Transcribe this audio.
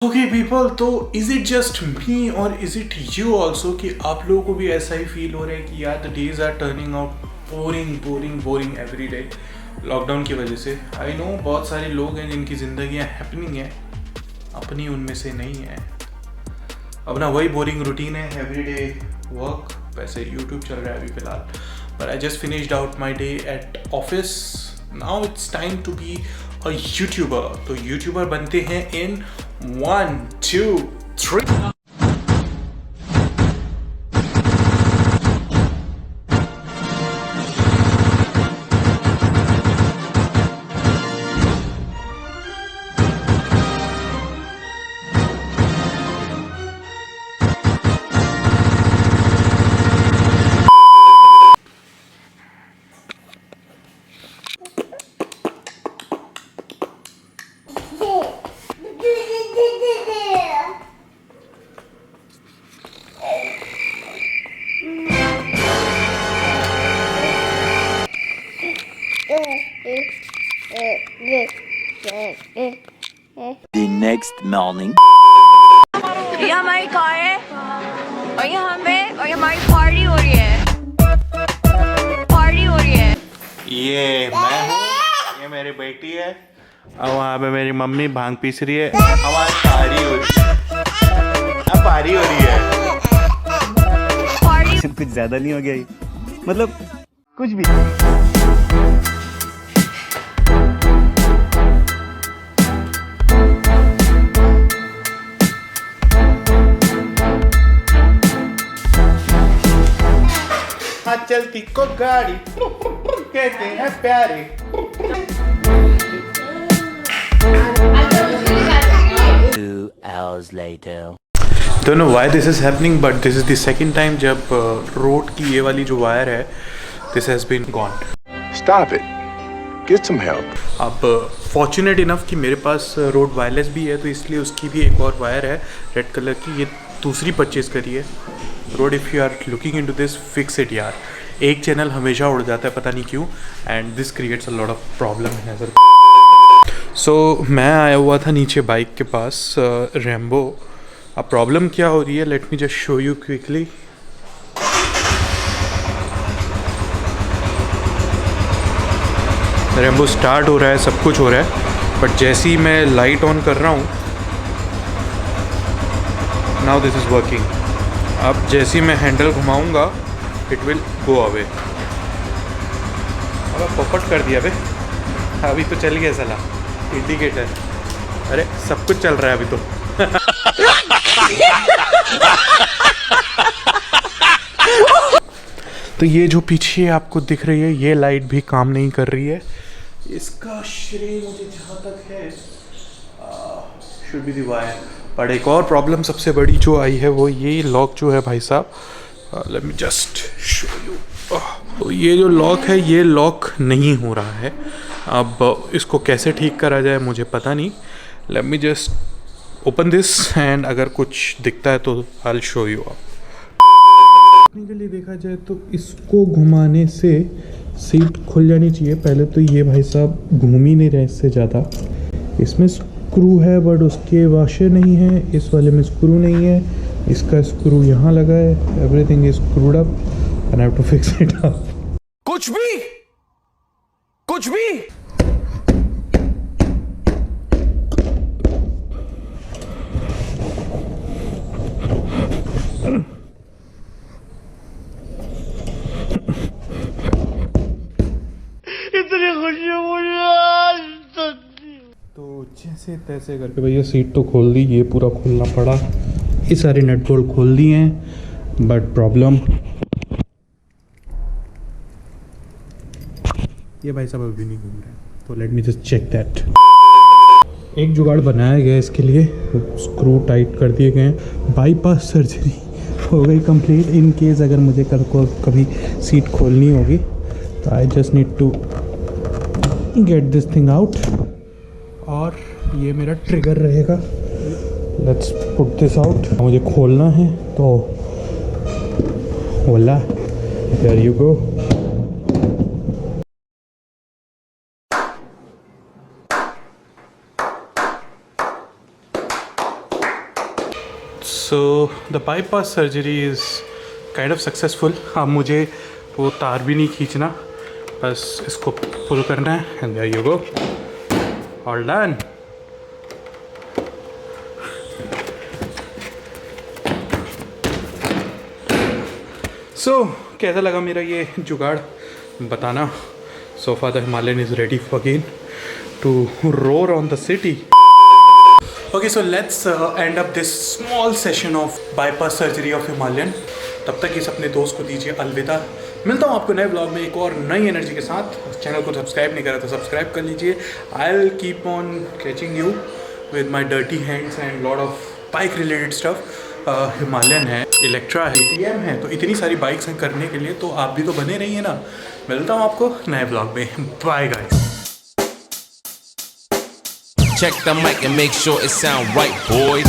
Okay people, तो is it just मी और is it you also कि आप लोगों को भी ऐसा ही फील हो रहा है कि यार the days are turning out boring boring boring every day lockdown की वजह से। आई नो बहुत सारे लोग हैं जिनकी ज़िंदगियाँ हैपनिंग है, अपनी उनमें से नहीं है। अपना वही बोरिंग रूटीन है, एवरी डे वर्क। वैसे यूट्यूब चल रहा है अभी फ़िलहाल, but I just finished out my day at office. Now it's time to be a YouTuber. तो यूट्यूबर बनते हैं इन 1, 2, 3। The next morning. ये हमारी कार है और ये हमें और ये हमारी पार्टी हो रही है। पार्टी हो रही है। ये मैं हूँ, ये मेरी बेटी है और वहाँ पे मेरी मम्मी भांग पीस रही है। हमारी पारी हो रही है, अब पारी हो रही है। पार्टी कुछ ज्यादा नहीं हो गया ये? मतलब कुछ भी। हाँ चलती को गाड़ी कहते हैं प्यारे। Two hours later. Don't know why this is happening, but this is the second time जब रोड की ये वाली जो वायर है, this has been gone. Stop it. Get some help. अब फॉर्चुनेट इनफ कि मेरे पास रोड वायरलेस भी है, तो इसलिए उसकी भी एक और वायर है रेड कलर की, ये दूसरी परचेज़ करी है। Road if you are looking into this, fix it यार। एक चैनल हमेशा उड़ जाता है, पता नहीं क्यों, and this creates a lot of problem in नजर। सो मैं आया हुआ था नीचे बाइक के पास, रैम्बो। अब प्रॉब्लम क्या हो रही है, late me just show you quickly. Rambo start हो रहा है, सब कुछ हो रहा है, बट जैसे ही मैं लाइट ऑन कर रहा हूँ, नाउ दिस इज़ वर्किंग। अब जैसे ही मैं हैंडल घुमाऊँगा, इट विल गो अवे। अब पॉपट कर दिया बे, अभी तो चल गया साला इंडिकेटर। अरे सब कुछ चल रहा है अभी तो। तो ये जो पीछे आपको दिख रही है, ये लाइट भी काम नहीं कर रही है। इसका श्रेय मुझे जहाँ तक है should be the wire. But एक और प्रॉब्लम सबसे बड़ी जो आई है वो ये लॉक जो है भाई साहब, late me just show you. तो ये जो लॉक है, ये लॉक नहीं हो रहा है। अब इसको कैसे ठीक करा जाए मुझे पता नहीं। Late me just open this and अगर कुछ दिखता है तो I will show you. Technically देखा जाए तो इसको घुमाने से सीट खुल जानी चाहिए। पहले तो ये भाई साहब घूम ही नहीं रहे इससे ज़्यादा। इसमें स्क्रू है बट उसके वाशर नहीं है, इस वाले में स्क्रू नहीं है, इसका स्क्रू यहाँ लगा है। Everything is screwed up and I have to fix it up. कुछ भी इतनी खुशी मुझे। तो जैसे तैसे करके भैया सीट तो खोल दी, ये पूरा खोलना पड़ा। ये सारे नट बोल्ट खोल दिए हैं, बट प्रॉब्लम ये भाई साहब अभी नहीं घूम रहे हैं। तो let me just check that. एक जुगाड़ बनाया गया इसके लिए, स्क्रू टाइट कर दिए गए हैं। बाईपास सर्जरी हो गई कंप्लीट। इन केस अगर मुझे कभी सीट खोलनी होगी तो I just need to get this thing out, और ये मेरा ट्रिगर रहेगा। Let's put this out. मुझे खोलना है तो होला, there you go. So the bypass surgery is kind of successful. अब मुझे वो तार भी नहीं खींचना, बस इसको पुल करना है and there you go, all done. So कैसा लगा मेरा ये जुगाड़ बताना. So far the Himalayan is ready again to roar on the city. Okay, so let's end up this small session of bypass surgery of Himalayan. तब तक इस अपने दोस्त को दीजिए अलविदा. मिलता हूँ आपको नए ब्लॉग में एक और नई एनर्जी के साथ. चैनल को सब्सक्राइब नहीं करा तो सब्सक्राइब कर लीजिए. I'll keep on catching you with my dirty hands and lot of bike related stuff. Himalayan है, इलेक्ट्रा है, KTM है, तो इतनी सारी बाइक्स हैं करने के लिए, तो आप भी तो बने रहिए ना. मिलता हूँ आपको नए ब्लॉग में. Bye guys. Check the mic and make sure it sound right, boys.